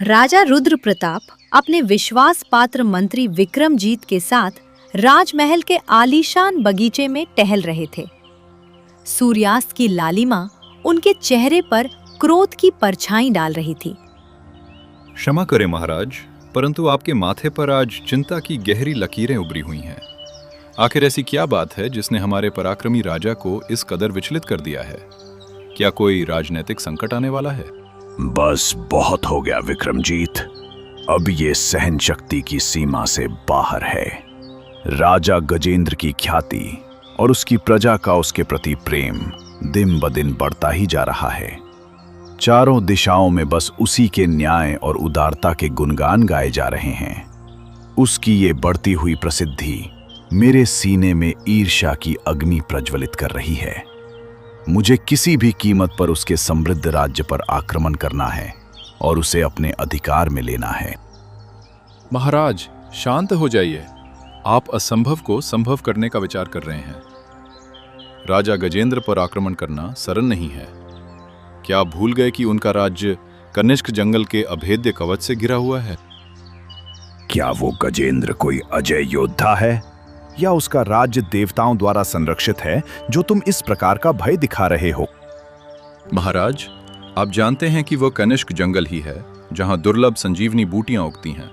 राजा रुद्र प्रताप अपने विश्वास पात्र मंत्री विक्रमजीत के साथ राजमहल के आलीशान बगीचे में टहल रहे थे। सूर्यास्त की लालिमा उनके चेहरे पर क्रोध की परछाई डाल रही थी। क्षमा करें महाराज, परंतु आपके माथे पर आज चिंता की गहरी लकीरें उभरी हुई हैं। आखिर ऐसी क्या बात है जिसने हमारे पराक्रमी राजा को इस कदर विचलित कर दिया है? क्या कोई राजनीतिक संकट आने वाला है? बस बहुत हो गया विक्रमजीत, अब ये सहन शक्ति की सीमा से बाहर है। राजा गजेंद्र की ख्याति और उसकी प्रजा का उसके प्रति प्रेम दिन ब दिन बढ़ता ही जा रहा है। चारों दिशाओं में बस उसी के न्याय और उदारता के गुणगान गाए जा रहे हैं। उसकी ये बढ़ती हुई प्रसिद्धि मेरे सीने में ईर्ष्या की अग्नि प्रज्वलित कर रही है। मुझे किसी भी कीमत पर उसके समृद्ध राज्य पर आक्रमण करना है और उसे अपने अधिकार में लेना है। महाराज, शांत हो जाइए। आप असंभव को संभव करने का विचार कर रहे हैं। राजा गजेंद्र पर आक्रमण करना सरल नहीं है। क्या आप भूल गए कि उनका राज्य कनिष्क जंगल के अभेद्य कवच से घिरा हुआ है? क्या वो गजेंद्र कोई अजय योद्धा है या उसका राज्य देवताओं द्वारा संरक्षित है जो तुम इस प्रकार का भय दिखा रहे हो? महाराज, आप जानते हैं कि वह कनिष्क जंगल ही है जहां दुर्लभ संजीवनी बूटियां उगती हैं।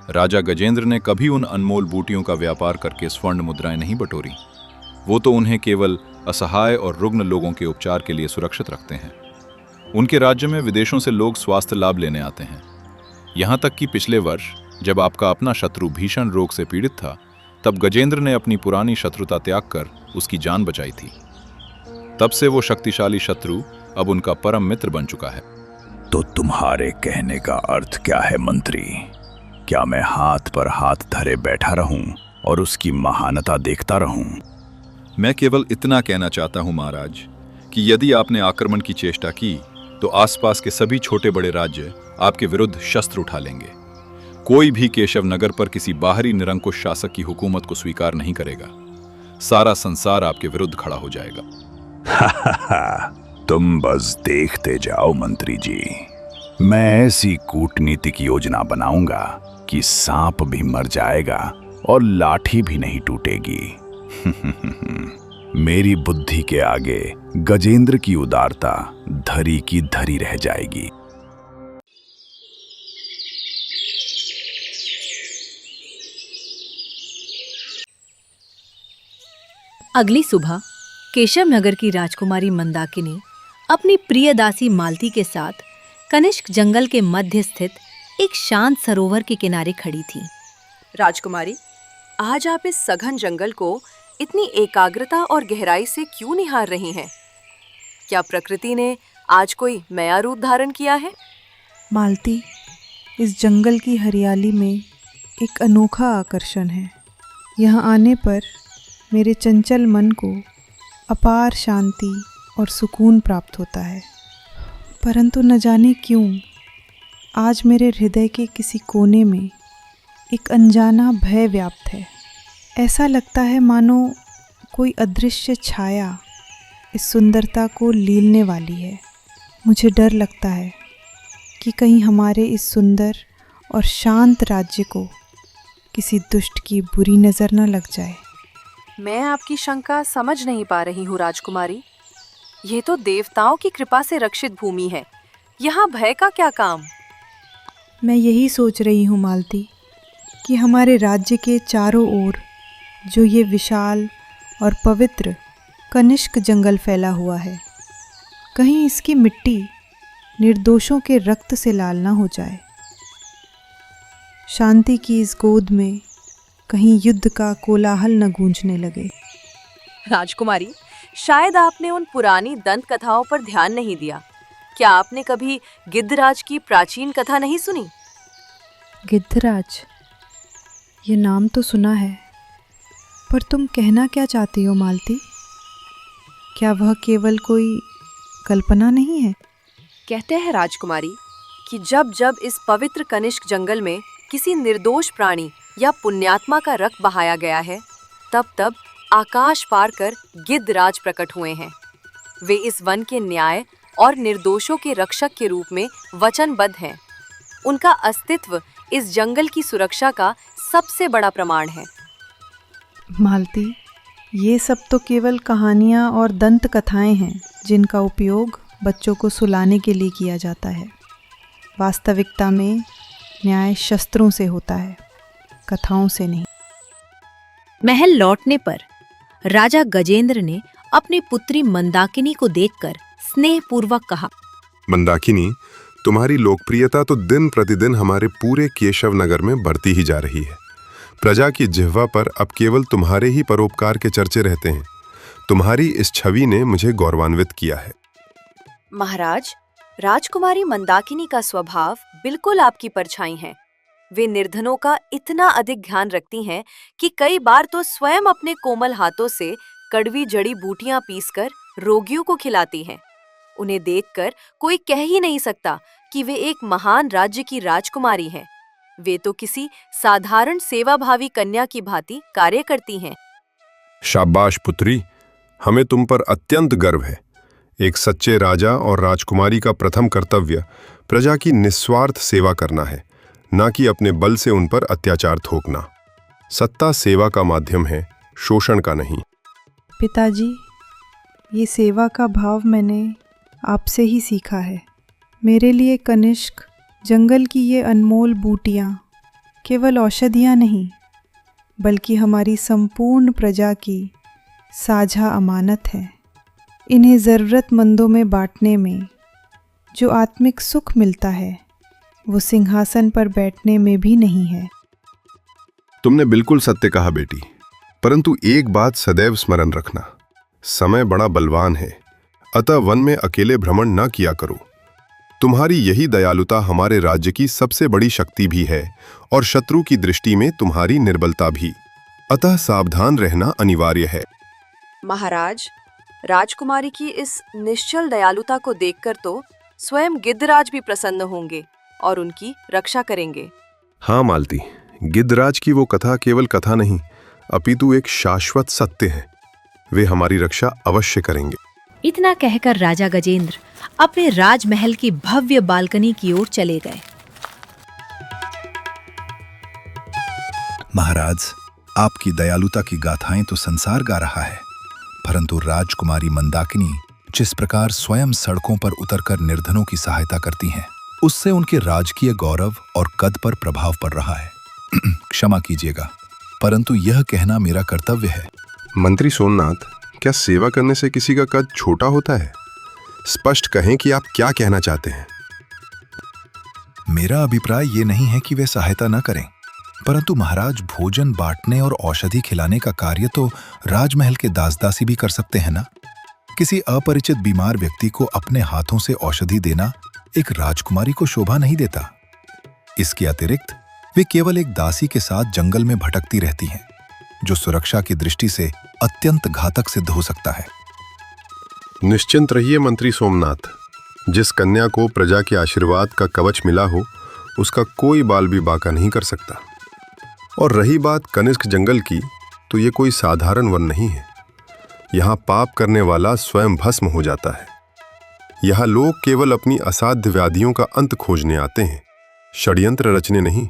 राजा गजेंद्र ने कभी उन अनमोल बूटियों का व्यापार करके स्वर्ण मुद्राएं नहीं बटोरी। वो तो उन्हें केवल असहाय और रुग्ण लोगों के उपचार के लिए सुरक्षित रखते हैं। उनके राज्य में विदेशों से लोग स्वास्थ्य लाभ लेने आते हैं। यहां तक कि पिछले वर्ष जब आपका अपना शत्रु भीषण रोग से पीड़ित था, तब गजेंद्र ने अपनी पुरानी शत्रुता त्याग कर उसकी जान बचाई थी। तब से वो शक्तिशाली शत्रु अब उनका परम मित्र बन चुका है। तो तुम्हारे कहने का अर्थ क्या है मंत्री? क्या मैं हाथ पर हाथ धरे बैठा रहूं और उसकी महानता देखता रहूं? मैं केवल इतना कहना चाहता हूं महाराज कि यदि आपने आक्रमण की चेष्टा की तो आसपास के सभी छोटे बड़े राज्य आपके विरुद्ध शस्त्र उठा लेंगे। कोई भी केशव नगर पर किसी बाहरी निरंकुश शासक की हुकूमत को स्वीकार नहीं करेगा। सारा संसार आपके विरुद्ध खड़ा हो जाएगा। तुम बस देखते जाओ मंत्री जी। मैं ऐसी कूटनीतिक योजना बनाऊंगा कि सांप भी मर जाएगा और लाठी भी नहीं टूटेगी। मेरी बुद्धि के आगे गजेंद्र की उदारता धरी की धरी रह जाएगी। अगली सुबह केशव नगर की राजकुमारी मंदाकिनी अपनी प्रिय दासी मालती के साथ कनिष्क जंगल के मध्य स्थित एक शांत सरोवर के किनारे खड़ी थी। राजकुमारी, आज आप इस सघन जंगल को इतनी एकाग्रता और गहराई से क्यों निहार रही हैं? क्या प्रकृति ने आज कोई नया रूप धारण किया है? मालती, इस जंगल की हरियाली में एक अनोखा आकर्षण है। यहाँ आने पर मेरे चंचल मन को अपार शांति और सुकून प्राप्त होता है। परंतु न जाने क्यों आज मेरे हृदय के किसी कोने में एक अनजाना भय व्याप्त है। ऐसा लगता है मानो कोई अदृश्य छाया इस सुंदरता को लीलने वाली है। मुझे डर लगता है कि कहीं हमारे इस सुंदर और शांत राज्य को किसी दुष्ट की बुरी नज़र न लग जाए। मैं आपकी शंका समझ नहीं पा रही हूँ राजकुमारी। ये तो देवताओं की कृपा से रक्षित भूमि है, यहाँ भय का क्या काम? मैं यही सोच रही हूँ मालती कि हमारे राज्य के चारों ओर जो ये विशाल और पवित्र कनिष्क जंगल फैला हुआ है, कहीं इसकी मिट्टी निर्दोषों के रक्त से लाल ना हो जाए। शांति की इस गोद में कहीं युद्ध का कोलाहल न गूंजने लगे। राजकुमारी, शायद आपने उन पुरानी दंत कथाओं पर ध्यान नहीं दिया। क्या आपने कभी गिद्धराज की प्राचीन कथा नहीं सुनी? गिद्धराज, ये नाम तो सुना है, पर तुम कहना क्या चाहती हो मालती? क्या वह केवल कोई कल्पना नहीं है? कहते हैं राजकुमारी कि जब जब इस पवित्र कनिष्क जंगल में किसी निर्दोष प्राणी या पुण्यात्मा का रक्त बहाया गया है, तब तब आकाश पार कर गिद्धराज प्रकट हुए हैं। वे इस वन के न्याय और निर्दोषों के रक्षक के रूप में वचनबद्ध हैं। उनका अस्तित्व इस जंगल की सुरक्षा का सबसे बड़ा प्रमाण है। मालती, ये सब तो केवल कहानियाँ और दंत कथाएं हैं जिनका उपयोग बच्चों को सुलाने के लिए किया जाता है। वास्तविकता में न्याय शस्त्रों से होता है, कथाओं से नहीं। महल लौटने पर राजा गजेंद्र ने अपनी पुत्री मंदाकिनी को देखकर स्नेहपूर्वक कहा, मंदाकिनी, तुम्हारी लोकप्रियता तो दिन प्रतिदिन हमारे पूरे केशव नगर में बढ़ती ही जा रही है। प्रजा की जिह्वा पर अब केवल तुम्हारे ही परोपकार के चर्चे रहते हैं। तुम्हारी इस छवि ने मुझे गौरवान्वित किया है। महाराज, राजकुमारी मंदाकिनी का स्वभाव बिल्कुल आपकी परछाई है। वे निर्धनों का इतना अधिक ध्यान रखती हैं कि कई बार तो स्वयं अपने कोमल हाथों से कड़वी जड़ी बूटियां पीसकर रोगियों को खिलाती हैं। उन्हें देखकर कोई कह ही नहीं सकता कि वे एक महान राज्य की राजकुमारी हैं। वे तो किसी साधारण सेवाभावी कन्या की भांति कार्य करती हैं। शाबाश पुत्री, हमें तुम पर अत्यंत गर्व है। एक सच्चे राजा और राजकुमारी का प्रथम कर्तव्य प्रजा की निस्वार्थ सेवा करना है, ना कि अपने बल से उन पर अत्याचार थोपना। सत्ता सेवा का माध्यम है, शोषण का नहीं। पिताजी, ये सेवा का भाव मैंने आपसे ही सीखा है। मेरे लिए कनिष्क जंगल की ये अनमोल बूटियाँ केवल औषधियाँ नहीं, बल्कि हमारी संपूर्ण प्रजा की साझा अमानत है। इन्हें ज़रूरतमंदों में बांटने में जो आत्मिक सुख मिलता है, वो सिंहासन पर बैठने में भी नहीं है। तुमने बिल्कुल सत्य कहा बेटी, परंतु एक बात सदैव स्मरण रखना, समय बड़ा बलवान है, अतः वन में अकेले भ्रमण न किया करो। तुम्हारी यही दयालुता हमारे राज्य की सबसे बड़ी शक्ति भी है और शत्रु की दृष्टि में तुम्हारी निर्बलता भी, अतः सावधान रहना अनिवार्य है। महाराज, राजकुमारी की इस निश्चल दयालुता को देखकर तो स्वयं गिद्धराज भी प्रसन्न होंगे और उनकी रक्षा करेंगे। हाँ मालती, गिद्धराज की वो कथा केवल कथा नहीं, अपितु एक शाश्वत सत्य है। वे हमारी रक्षा अवश्य करेंगे। इतना कहकर राजा गजेंद्र अपने राजमहल की भव्य बालकनी की ओर चले गए। महाराज, आपकी दयालुता की गाथाएं तो संसार गा रहा है, परंतु राजकुमारी मंदाकिनी जिस प्रकार स्वयं सड़कों पर उतरकर निर्धनों की सहायता करती हैं, उससे उनके राजकीय गौरव और कद पर प्रभाव पड़ रहा है। क्षमा कीजिएगा, परंतु यह कहना मेरा कर्तव्य है। मंत्री सोमनाथ, क्या सेवा करने से किसी का कद छोटा होता है? स्पष्ट कहें कि आप क्या कहना चाहते हैं। मेरा अभिप्राय ये नहीं है कि वे सहायता न करें, परंतु महाराज, भोजन बांटने और औषधि खिलाने का कार्य तो राजमहल के दास-दासी भी कर सकते हैं ना। किसी अपरिचित बीमार व्यक्ति को अपने हाथों से औषधि देना एक राजकुमारी को शोभा नहीं देता। इसके अतिरिक्त वे केवल एक दासी के साथ जंगल में भटकती रहती हैं, जो सुरक्षा की दृष्टि से अत्यंत घातक सिद्ध हो सकता है। निश्चिंत रहिए मंत्री सोमनाथ, जिस कन्या को प्रजा के आशीर्वाद का कवच मिला हो, उसका कोई बाल भी बांका नहीं कर सकता। और रही बात कनिष्क जंगल की, तो ये कोई साधारण वन नहीं है। यहाँ पाप करने वाला स्वयं भस्म हो जाता है। यहाँ लोग केवल अपनी असाध्य व्याधियों का अंत खोजने आते हैं, षड्यंत्र रचने नहीं।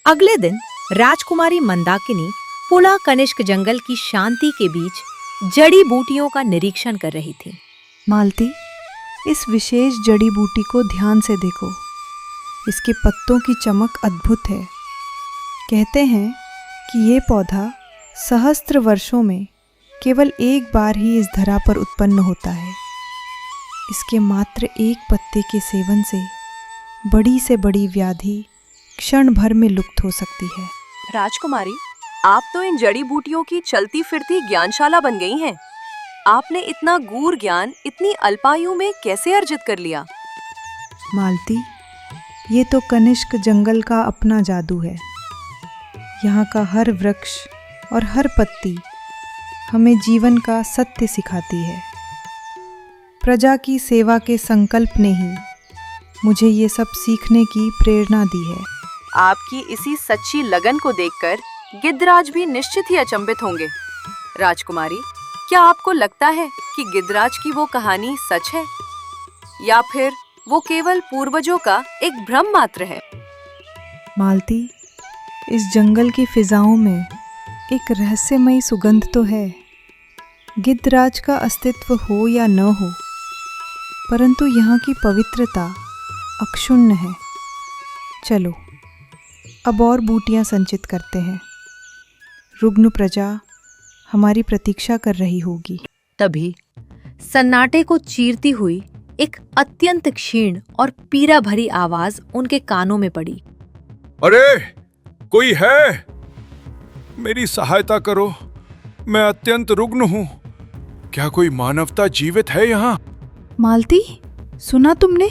अगले दिन राजकुमारी मंदाकिनी पुनः कनिष्क जंगल की शांति के बीच जड़ी बूटियों का निरीक्षण कर रही थी। मालती, इस विशेष जड़ी बूटी को ध्यान से देखो। इसके पत्तों की चमक अद्भुत है। कहते हैं कि ये पौधा सहस्त्र वर्षों में केवल एक बार ही इस धरा पर उत्पन्न होता है। इसके मात्र एक पत्ते के सेवन से बड़ी व्याधि क्षण भर में लुप्त हो सकती है। राजकुमारी, आप तो इन जड़ी बूटियों की चलती फिरती ज्ञानशाला बन गई हैं। आपने इतना गूढ़ ज्ञान इतनी अल्पायु में कैसे अर्जित कर लिया? मालती, ये तो कनिष्क जंगल का अपना जादू है। यहाँ का हर वृक्ष और हर पत्ती हमें जीवन का सत्य सिखाती है। प्रजा की सेवा के संकल्प ने ही मुझे ये सब सीखने की प्रेरणा दी है। आपकी इसी सच्ची लगन को देखकर गिद्धराज भी निश्चित ही अचंभित होंगे। राजकुमारी, क्या आपको लगता है कि गिद्धराज की वो कहानी सच है, या फिर वो केवल पूर्वजों का एक भ्रम मात्र है। मालती, इस जंगल की फिजाओं में एक रहस्यमयी सुगंध तो है। गिद्धराज का अस्तित्व हो या न हो, परंतु यहाँ की पवित्रता अक्षुण्ण है। चलो अब और बूटियाँ संचित करते हैं। रुग्ण प्रजा हमारी प्रतीक्षा कर रही होगी। तभी सन्नाटे को चीरती हुई एक अत्यंत क्षीण और पीड़ा भरी आवाज उनके कानों में पड़ी। अरे, कोई है? मेरी सहायता करो, मैं अत्यंत रुग्ण हूँ। क्या कोई मानवता जीवित है यहाँ? मालती, सुना तुमने?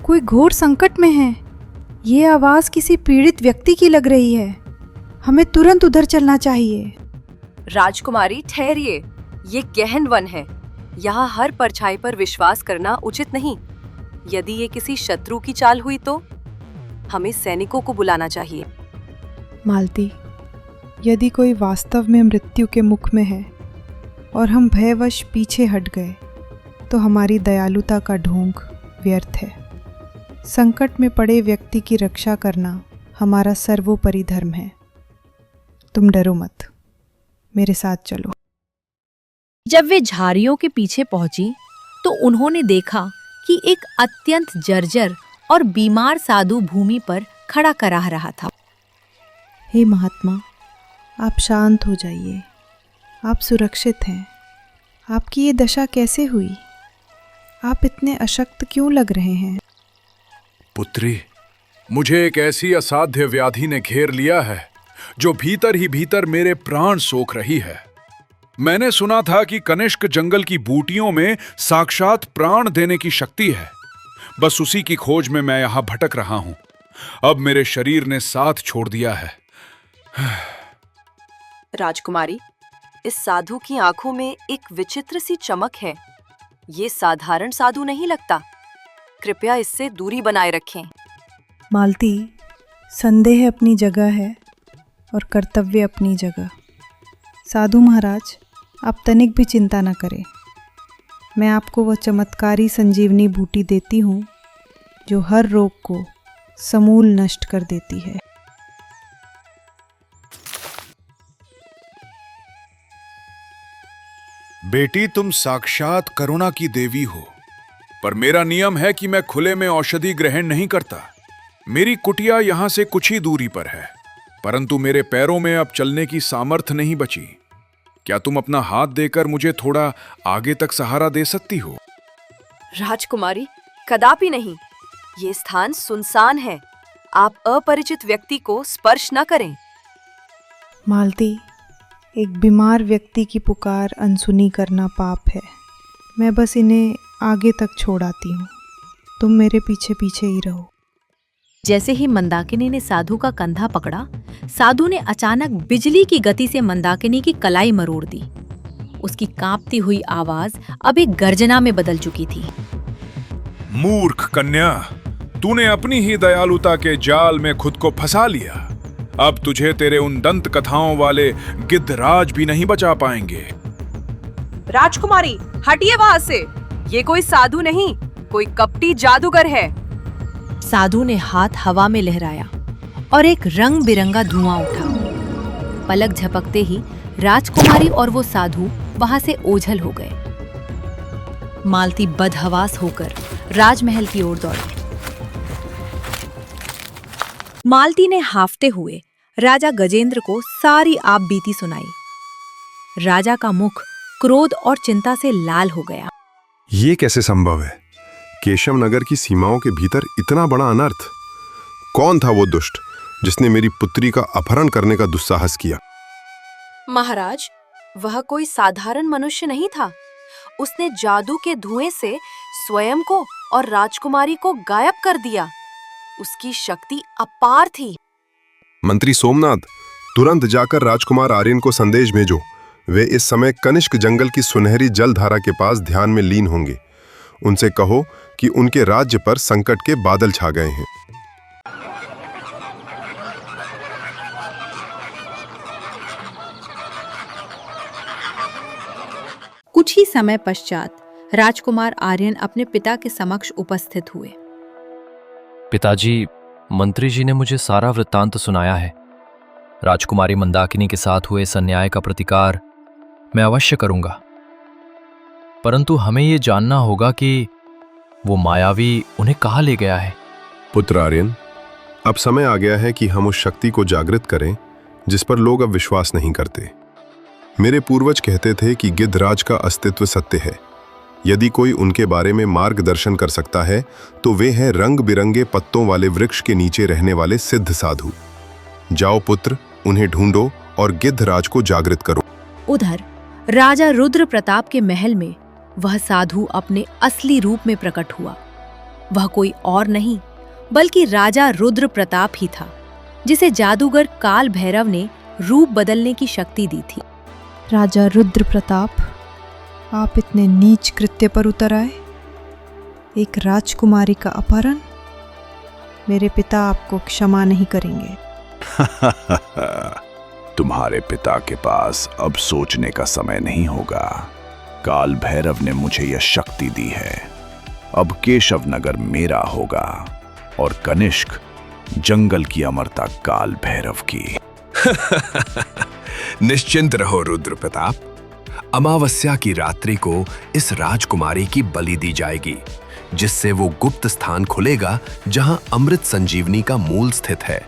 कोई घोर संकट में है। ये आवाज किसी पीड़ित व्यक्ति की लग रही है। हमें तुरंत उधर चलना चाहिए। राजकुमारी ठहरिए, ये गहन वन है। यहाँ हर परछाई पर विश्वास करना उचित नहीं। यदि ये किसी शत्रु की चाल हुई तो हमें सैनिकों को बुलाना चाहिए। मालती, यदि कोई वास्तव में मृत्यु के मुख में है और हम भयवश पीछे हट गए तो हमारी दयालुता का ढोंग व्यर्थ है। संकट में पड़े व्यक्ति की रक्षा करना हमारा सर्वोपरि धर्म है। तुम डरो मत, मेरे साथ चलो। जब वे झाड़ियों के पीछे पहुंची तो उन्होंने देखा कि एक अत्यंत जर्जर और बीमार साधु भूमि पर खड़ा कराह रहा था। हे महात्मा, आप शांत हो जाइए। आप सुरक्षित हैं। आपकी ये दशा कैसे हुई? आप इतने अशक्त क्यों लग रहे हैं? पुत्री, मुझे एक ऐसी असाध्य व्याधि ने घेर लिया है जो भीतर ही भीतर मेरे प्राण सोख रही है। मैंने सुना था कि कनिष्क जंगल की बूटियों में साक्षात प्राण देने की शक्ति है। बस उसी की खोज में मैं यहां भटक रहा हूं। अब मेरे शरीर ने साथ छोड़ दिया है। राजकुमारी, इस साधु की आंखों में एक विचित्र सी चमक है। ये साधारण साधु नहीं लगता। कृपया इससे दूरी बनाए रखें। मालती, संदेह अपनी जगह है और कर्तव्य अपनी जगह। साधु महाराज, आप तनिक भी चिंता न करें। मैं आपको वह चमत्कारी संजीवनी बूटी देती हूँ जो हर रोग को समूल नष्ट कर देती है। बेटी, तुम साक्षात करुणा की देवी हो, पर मेरा नियम है कि मैं खुले में औषधि ग्रहण नहीं करता। मेरी कुटिया यहां से कुछ ही दूरी पर है, परंतु मेरे पैरों में अब चलने की सामर्थ्य नहीं बची। क्या तुम अपना हाथ देकर मुझे थोड़ा आगे तक सहारा दे सकती हो? राजकुमारी, कदापि नहीं। ये स्थान सुनसान है। आप अपरिचित व्यक्ति को स्पर्श न करें। मालती, एक बीमार व्यक्ति की पुकार अनसुनी करना पाप है। मैं बस इन्हें आगे तक छोड़ आती हूँ। तुम मेरे पीछे पीछे ही रहो। जैसे ही मंदाकिनी ने साधु का कंधा पकड़ा, साधु ने अचानक बिजली की गति से मंदाकिनी की कलाई मरोड़ दी। उसकी कांपती हुई आवाज अब एक गर्जना में बदल चुकी थी। मूर्ख कन्या, तूने अपनी ही दयालुता के जाल में खुद को फंसा लिया। अब तुझे तेरे उन दंत कथाओं वाले गिद्धराज भी नहीं बचा पाएंगे। राजकुमारी, हटिए वहां से। ये कोई साधु नहीं, कोई कपटी जादूगर है। साधु ने हाथ हवा में लहराया और एक रंग बिरंगा धुआं उठा। पलक झपकते ही राजकुमारी और वो साधु वहां से ओझल हो गए। मालती बदहवास होकर राजमहल की ओर दौड़ी। मालती ने हाफते हुए राजा गजेंद्र को सारी आप बीती सुनाई। राजा का मुख क्रोध और चिंता से लाल हो गया। ये कैसे संभव है? केशव नगर की सीमाओं के भीतर इतना बड़ा अनर्थ। कौन था वो दुष्ट जिसने मेरी पुत्री का अपहरण करने का दुस्साहस किया? महाराज, वह कोई साधारण मनुष्य नहीं था। उसने जादू के धुएं से स्वयं को और राजकुमारी को गायब कर दिया। उसकी शक्ति अपार थी। मंत्री सोमनाथ, तुरंत जाकर राजकुमार आर्यन को संदेश भेजो। वे इस समय कनिष्क जंगल की सुनहरी जलधारा के पास ध्यान में लीन होंगे। उनसे कहो कि उनके राज्य पर संकट के बादल छा गए हैं। कुछ ही समय पश्चात राजकुमार आर्यन अपने पिता के समक्ष उपस्थित हुए। पिताजी, मंत्री जी ने मुझे सारा वृत्तांत सुनाया है। राजकुमारी मंदाकिनी के साथ हुए इस अन्याय का प्रतिकार मैं अवश्य करूंगा, परंतु हमें यह जानना होगा कि वो मायावी उन्हें कहाँ ले गया है। पुत्र आर्यन, अब समय आ गया है कि हम उस शक्ति को जागृत करें जिस पर लोग अब विश्वास नहीं करते। मेरे पूर्वज कहते थे कि गिद्धराज का अस्तित्व सत्य है। यदि कोई उनके बारे में मार्गदर्शन कर सकता है तो वे हैं रंग बिरंगे पत्तों वाले वृक्ष के नीचे रहने वाले सिद्ध साधु। जाओ पुत्र, उन्हें ढूंढो और गिद्धराज को जागृत करो। उधर राजा रुद्र प्रताप के महल में वह साधु अपने असली रूप में प्रकट हुआ। वह कोई और नहीं बल्कि राजा रुद्र प्रताप ही था, जिसे जादूगर काल भैरव ने रूप बदलने की शक्ति दी थी। राजा रुद्र प्रताप, आप इतने नीच कृत्य पर उतर आए? एक राजकुमारी का अपहरण? मेरे पिता आपको क्षमा नहीं करेंगे। तुम्हारे पिता के पास अब सोचने का समय नहीं होगा। काल भैरव ने मुझे यह शक्ति दी है। अब केशव नगर मेरा होगा और कनिष्क जंगल की अमरता काल भैरव की। निश्चिंत रहो रुद्र प्रताप, अमावस्या की रात्रि को इस राजकुमारी की बलि दी जाएगी, जिससे वो गुप्त स्थान खुलेगा जहां अमृत संजीवनी का मूल स्थित है।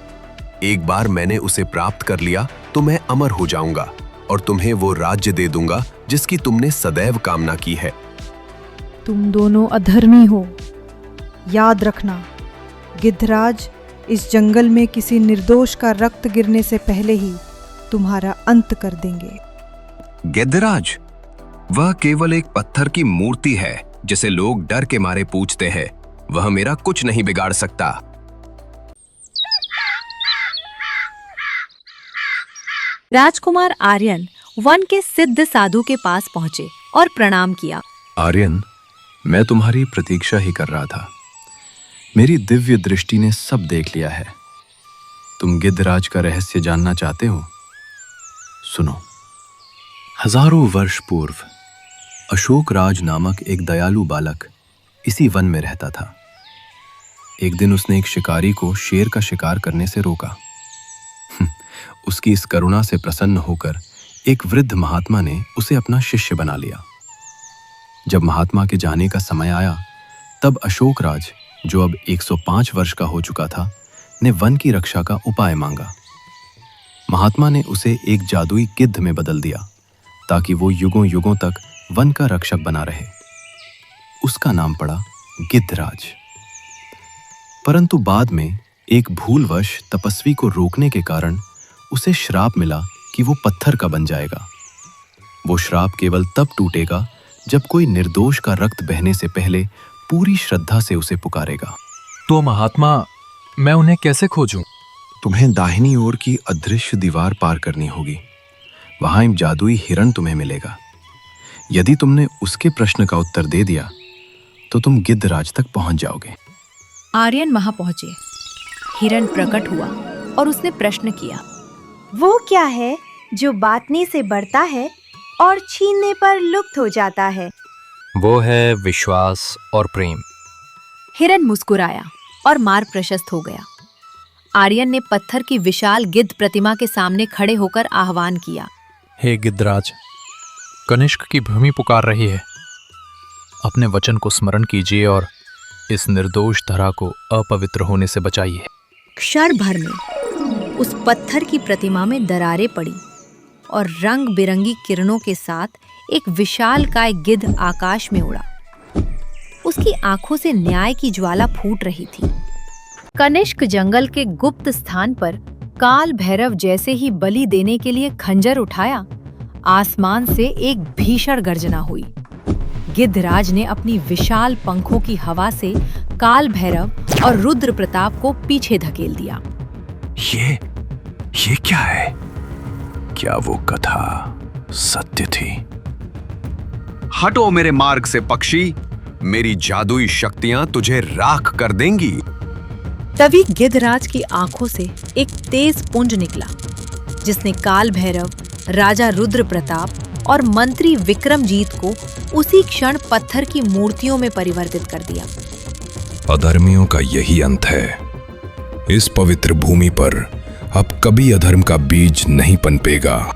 एक बार मैंने उसे प्राप्त कर लिया तो मैं अमर हो जाऊंगा और तुम्हें वो राज्य दे दूंगा जिसकी तुमने सदैव कामना की है। तुम दोनों अधर्मी हो। याद रखना, गिद्धराज इस जंगल में किसी निर्दोष का रक्त गिरने से पहले ही तुम्हारा अंत कर देंगे। गिद्धराज, वह केवल एक पत्थर की मूर्ति है जिसे लोग डर के मारे पूजते हैं। वह मेरा कुछ नहीं बिगाड़ सकता। राजकुमार आर्यन वन के सिद्ध साधु के पास पहुंचे और प्रणाम किया। आर्यन, मैं तुम्हारी प्रतीक्षा ही कर रहा था। मेरी दिव्य दृष्टि ने सब देख लिया है। तुम गिद्धराज का रहस्य जानना चाहते हो? सुनो। हजारों वर्ष पूर्व अशोक राज नामक एक दयालु बालक इसी वन में रहता था। एक दिन उसने एक शिकारी को शेर का शिकार करने से रोका। उसकी इस करुणा से प्रसन्न होकर एक वृद्ध महात्मा ने उसे अपना शिष्य बना लिया। जब महात्मा के जाने का समय आया, तब अशोक राज, जो अब 105 वर्ष का हो चुका था, ने वन की रक्षा का उपाय मांगा। महात्मा ने उसे एक जादुई गिद्ध में बदल दिया ताकि वो युगों युगों तक वन का रक्षक बना रहे। उसका नाम पड़ा गिद्धराज। परंतु बाद में एक भूलवश तपस्वी को रोकने के कारण उसे श्राप मिला कि वो पत्थर का बन जाएगा। वो श्राप केवल तब टूटेगा जब कोई निर्दोष का रक्त बहने से पहले पूरी श्रद्धा से उसे पुकारेगा। तो महात्मा, मैं उन्हें कैसे खोजूं? तुम्हें दाहिनी ओर की अदृश्य दीवार पार करनी होगी। वहां एक जादुई हिरण तुम्हें मिलेगा। यदि तुमने उसके प्रश्न का उत्तर दे दिया तो तुम गिद्धराज तक पहुंच जाओगे। आर्यन वहां पहुंचे। हिरण प्रकट हुआ और उसने प्रश्न किया, वो क्या है जो बांटने से बढ़ता है और छीनने पर लुप्त हो जाता है? वो है विश्वास और प्रेम। हिरण मुस्कुराया और मार्ग प्रशस्त हो गया। आर्यन ने पत्थर की विशाल गिद्ध प्रतिमा के सामने खड़े होकर आह्वान किया, हे गिद्धराज, कनिष्क की भूमि पुकार रही है। अपने वचन को स्मरण कीजिए और इस निर्दोष धरा को अपवित्र होने से बचाइए। क्षण भर में उस पत्थर की प्रतिमा में दरारें पड़ी और रंग बिरंगी किरणों के साथ एक विशालकाय गिद्ध आकाश में उड़ा। उसकी आंखों से न्याय की ज्वाला फूट रही थी। कनिष्क जंगल के गुप्त स्थान पर काल भैरव जैसे ही बलि देने के लिए खंजर उठाया, आसमान से एक भीषण गर्जना हुई। गिद्धराज ने अपनी विशाल पंखों की हवा से काल भैरव और रुद्र प्रताप को पीछे धकेल दिया। ये क्या है? क्या वो कथा सत्य थी? हटो मेरे मार्ग से पक्षी, मेरी जादुई शक्तियां तुझे राख कर देंगी। तभी गिद्धराज की आंखों से एक तेज पुंज निकला, जिसने काल भैरव, राजा रुद्र प्रताप और मंत्री विक्रमजीत को उसी क्षण पत्थर की मूर्तियों में परिवर्तित कर दिया। अधर्मियों का यही अंत है। इस पवित्र भूमि पर अब कभी अधर्म का बीज नहीं पनपेगा।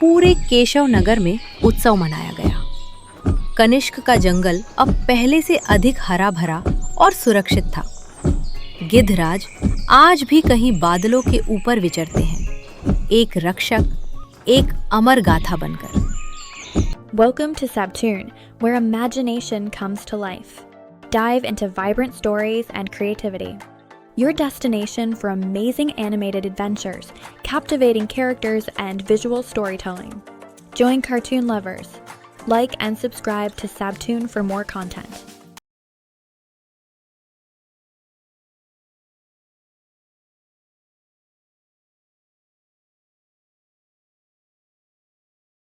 पूरे केशव नगर में उत्सव मनाया गया। कनिष्क का जंगल अब पहले से अधिक हरा भरा और सुरक्षित था। गिद्धराज आज भी कहीं बादलों के ऊपर विचरते हैं, एक रक्षक, एक अमर गाथा बनकर। Welcome to Sabtoon, where imagination comes to life. Dive into vibrant stories and creativity. Your destination for amazing animated adventures, captivating characters, and visual storytelling. Join cartoon lovers. Like and subscribe to Sabtoon for more content.